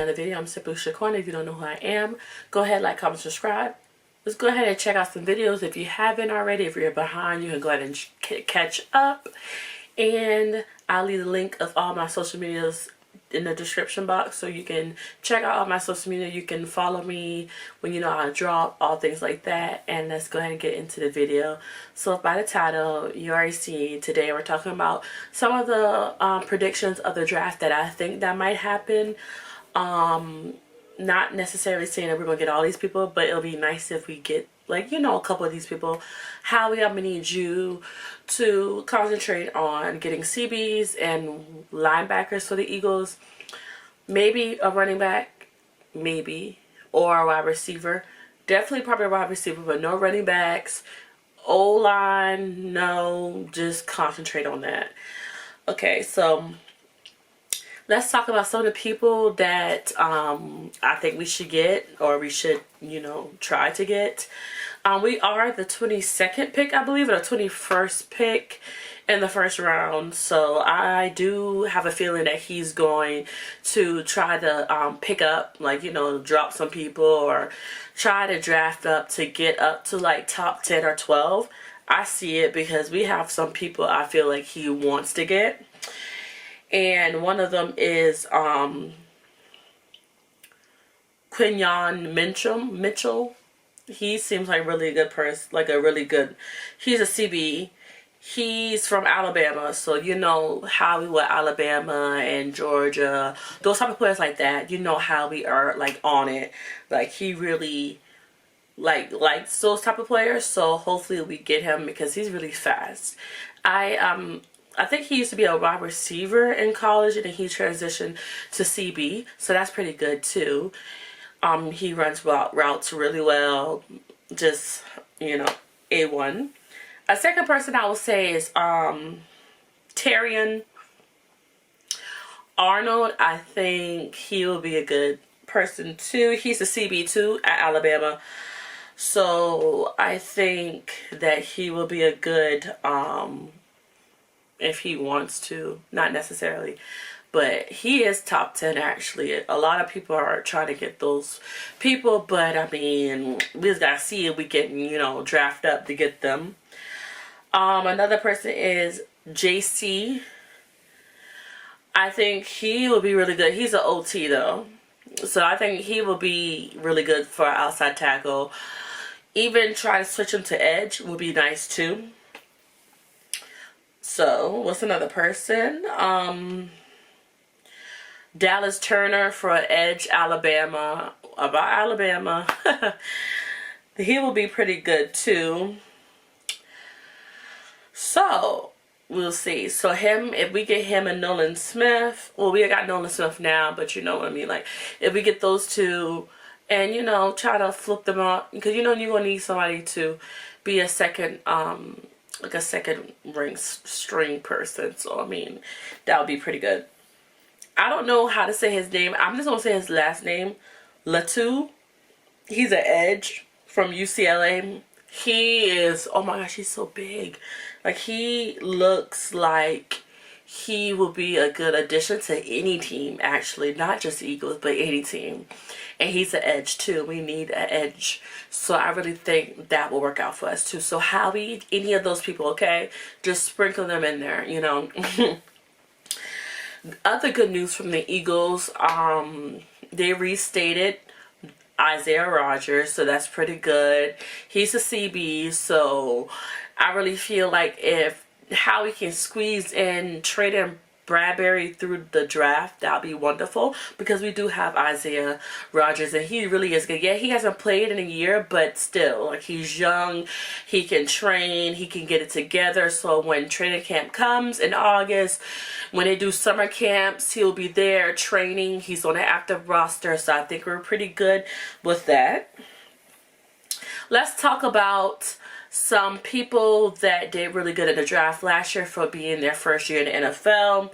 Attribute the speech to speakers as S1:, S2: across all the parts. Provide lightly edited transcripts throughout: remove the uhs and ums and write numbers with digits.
S1: another video. I'm Simply Shaquan. If you don't know who I am, go ahead, like, comment, subscribe. Let's go ahead and check out some videos if you haven't already. If you're behind, you can go ahead and catch up. And I'll leave the link of all my social medias in the description box, so you can check out all my social media. You can follow me when you know I drop, all things like that. And let's go ahead and get into the video. So by the title, you already see, today we're talking about some of the predictions of the draft that I think that might happen. Not necessarily saying that we're gonna get all these people, but it'll be nice if we get, like, you know, a couple of these people. Howie, I'm gonna need you to concentrate on getting CBs and linebackers for the Eagles. Maybe a running back, maybe, or a wide receiver. Definitely probably a wide receiver, but no running backs. O-line, no, just concentrate on that. Okay, so let's talk about some of the people that I think we should get, or we should, you know, try to get. We are the 22nd pick, I believe, or the 21st pick in the first round. So I do have a feeling that he's going to try to pick up, like, you know, drop some people or try to draft up to get up to like top 10 or 12. I see it because we have some people I feel like he wants to get. And one of them is Quinyon Mitchell. He seems like a really good person, like a really good, he's a CB. He's from Alabama, so you know how we were Alabama and Georgia, those type of players like that. You know how we are, like, on it. Like, he really likes those type of players, so hopefully we get him because he's really fast. I think he used to be a wide receiver in college, and then he transitioned to CB, so that's pretty good too. He runs routes really well, just, you know, A1. A second person I will say is Terrion Arnold. I think he will be a good person too. He's a CB too at Alabama, so I think that he will be a good if he wants to, not necessarily, but he is top 10 actually. A lot of people are trying to get those people, but I mean, we just gotta see if we can, you know, draft up to get them. Another person is JC. I think he will be really good. He's an OT though, so I think he will be really good for outside tackle. Even try to switch him to edge would be nice too. So, what's another person? Dallas Turner for edge, Alabama. About Alabama. He will be pretty good too. So, we'll see. So him, if we get him and Nolan Smith, well, we got Nolan Smith now, but you know what I mean. Like, if we get those two and, you know, try to flip them out, because, you know, you're going to need somebody to be a second, like a second ring string person. So, I mean, that would be pretty good. I don't know how to say his name. I'm just going to say his last name, Latu. He's an edge from UCLA. He is, oh my gosh, he's so big. Like, he looks like he will be a good addition to any team, actually. Not just the Eagles, but any team. And he's an edge, too. We need an edge. So I really think that will work out for us, too. So Howie, any of those people, okay? Just sprinkle them in there, you know. Other good news from the Eagles, they restated Isaiah Rodgers, so that's pretty good. He's a CB, so I really feel like if Howie can squeeze in Trayden Bradbury through the draft, that'll be wonderful, because we do have Isaiah Rodgers and he really is good. Yeah, he hasn't played in a year, but still, like, he's young, he can train, he can get it together. So when training camp comes in August, when they do summer camps, he'll be there training. He's on an active roster, so I think we're pretty good with that. Let's talk about some people that did really good in the draft last year for being their first year in the NFL.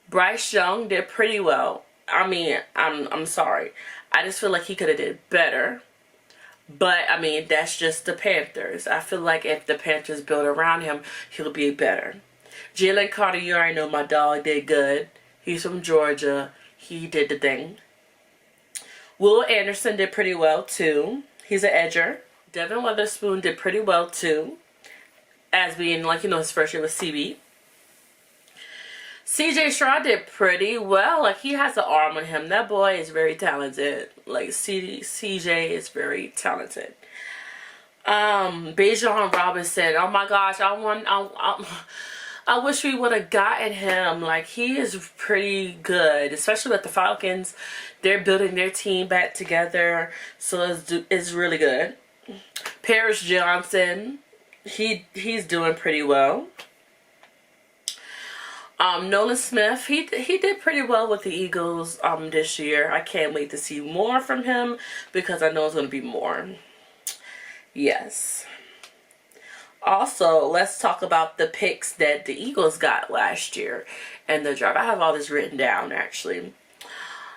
S1: Bryce Young did pretty well. I mean, I'm sorry. I just feel like he could have did better. But, I mean, that's just the Panthers. I feel like if the Panthers build around him, he'll be better. Jalen Carter, you already know my dog did good. He's from Georgia. He did the thing. Will Anderson did pretty well too. He's an edger. Devin Witherspoon did pretty well too, as being like, you know, his first year with CB. CJ Stroud did pretty well. Like, he has an arm on him. That boy is very talented. Like, CJ is very talented. Bijan Robinson. Oh my gosh, I wish we would have gotten him. Like, he is pretty good, especially with the Falcons. They're building their team back together, so it's really good. Paris Johnson, he's doing pretty well. Nolan Smith, he did pretty well with the Eagles this year. I can't wait to see more from him because I know it's going to be more. Yes. Also, let's talk about the picks that the Eagles got last year and the draft. I have all this written down, actually.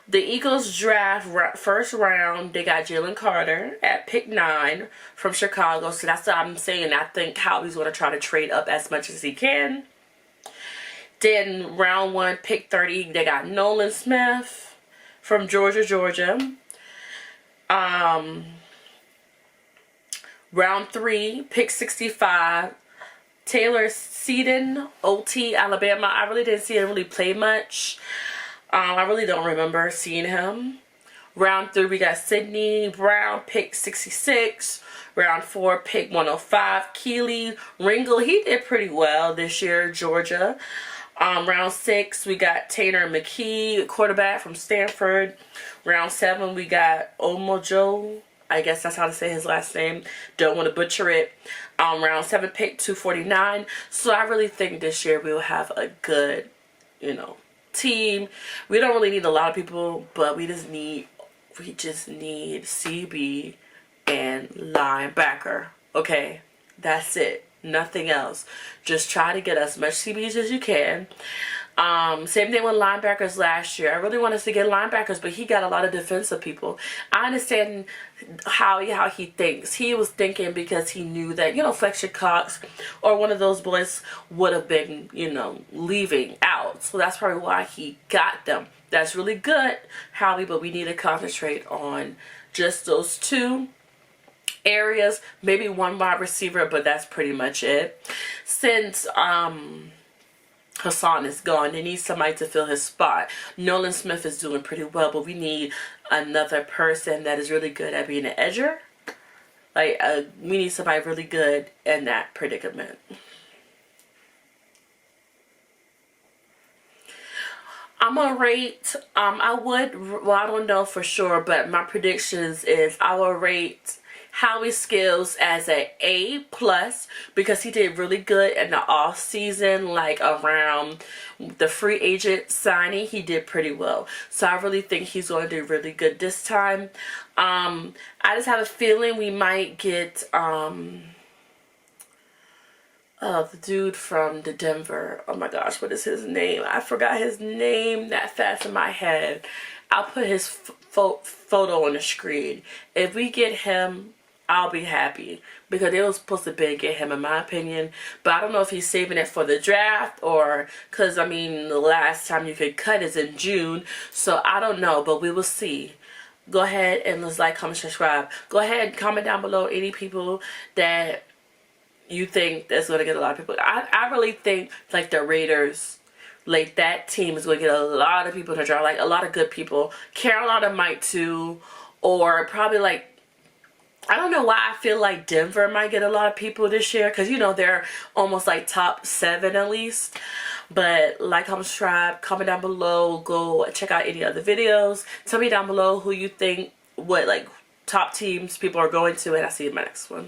S1: The Eagles draft first round, they got Jalen Carter at pick 9 from Chicago. So that's what I'm saying. I think Howie's going to try to trade up as much as he can. Then round 1, pick 30, they got Nolan Smith from Georgia. Round 3, pick 65, Taylor Seaton, OT, Alabama. I really didn't see him really play much. I really don't remember seeing him. Round 3, we got Sidney Brown, pick 66. Round 4, pick 105, Keely Ringo. He did pretty well this year, Georgia. Round 6, we got Tanner McKee, quarterback from Stanford. Round 7, we got Omojo. I guess that's how to say his last name. Don't want to butcher it. Round 7, pick 249. So I really think this year we will have a good, you know, team. We don't really need a lot of people, but we just need CB and linebacker. Okay, that's it. Nothing else. Just try to get as much CBs as you can. Same thing with linebackers last year. I really want us to get linebackers, but he got a lot of defensive people. I understand how he thinks. He was thinking because he knew that, you know, Fletcher Cox or one of those boys would have been, you know, leaving out. So that's probably why he got them. That's really good, Howie, but we need to concentrate on just those 2 areas, maybe 1 wide receiver, but that's pretty much it. Since Hassan is gone, they need somebody to fill his spot. Nolan Smith is doing pretty well, but we need another person that is really good at being an edger. Like, we need somebody really good in that predicament. I'm gonna rate, I don't know for sure, but my predictions is I will rate Howie's skills as a A+, because he did really good in the off season, like around the free agent signing. He did pretty well, so I really think he's going to do really good this time. I just have a feeling we might get the dude from the Denver. Oh my gosh, what is his name? I forgot his name that fast in my head. I'll put his photo on the screen. If we get him, I'll be happy, because they were supposed to get him, in my opinion. But I don't know if he's saving it for the draft, or because, I mean, the last time you could cut is in June. So I don't know, but we will see. Go ahead and let's like, comment, subscribe. Go ahead and comment down below any people that you think that's going to get a lot of people. I really think, like, the Raiders, like, that team is going to get a lot of people to draft, like, a lot of good people. Carolina might too, or probably, like, I don't know why I feel like Denver might get a lot of people this year, because, you know, they're almost like top 7 at least. But like, comment, subscribe, comment down below, go check out any other videos. Tell me down below who you think, what, like, top teams people are going to, and I'll see you in my next one.